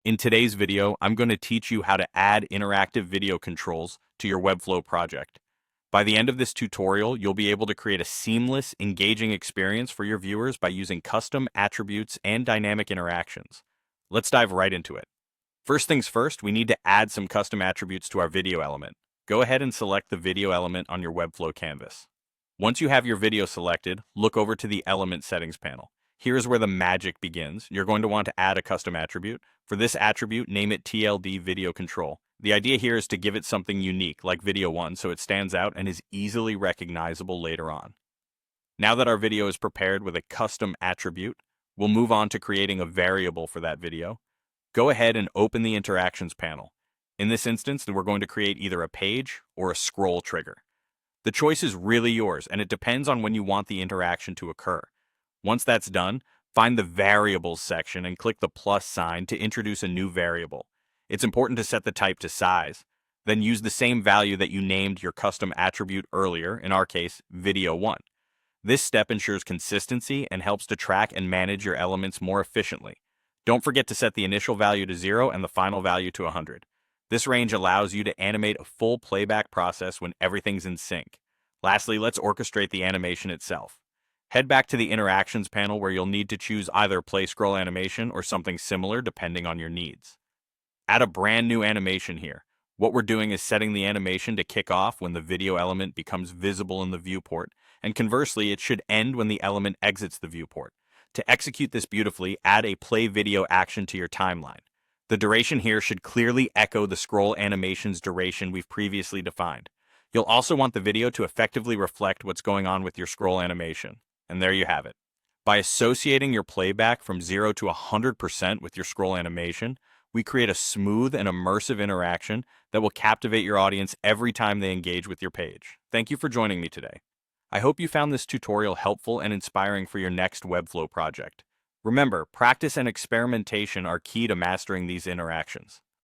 In today's video, I'm going to teach you how to add interactive video controls to your Webflow project. By the end of this tutorial, you'll be able to create a seamless, engaging experience for your viewers by using custom attributes and dynamic interactions. Let's dive right into it. First things first, we need to add some custom attributes to our video element. Go ahead and select the video element on your Webflow canvas. Once you have your video selected, look over to the Element Settings panel. Here's where the magic begins. You're going to want to add a custom attribute. For this attribute, name it TLD Video Control. The idea here is to give it something unique, like Video 1, so it stands out and is easily recognizable later on. Now that our video is prepared with a custom attribute, we'll move on to creating a variable for that video. Go ahead and open the Interactions panel. In this instance, we're going to create either a page or a scroll trigger. The choice is really yours, and it depends on when you want the interaction to occur. Once that's done, find the Variables section and click the plus sign to introduce a new variable. It's important to set the type to size. Then use the same value that you named your custom attribute earlier, in our case, Video 1. This step ensures consistency and helps to track and manage your elements more efficiently. Don't forget to set the initial value to 0 and the final value to 100. This range allows you to animate a full playback process when everything's in sync. Lastly, let's orchestrate the animation itself. Head back to the Interactions panel where you'll need to choose either Play Scroll Animation or something similar depending on your needs. Add a brand new animation here. What we're doing is setting the animation to kick off when the video element becomes visible in the viewport, and conversely, it should end when the element exits the viewport. To execute this beautifully, add a play video action to your timeline. The duration here should clearly echo the scroll animation's duration we've previously defined. You'll also want the video to effectively reflect what's going on with your scroll animation. And there you have it. By associating your playback from 0 to 100% with your scroll animation, we create a smooth and immersive interaction that will captivate your audience every time they engage with your page. Thank you for joining me today. I hope you found this tutorial helpful and inspiring for your next Webflow project. Remember, practice and experimentation are key to mastering these interactions.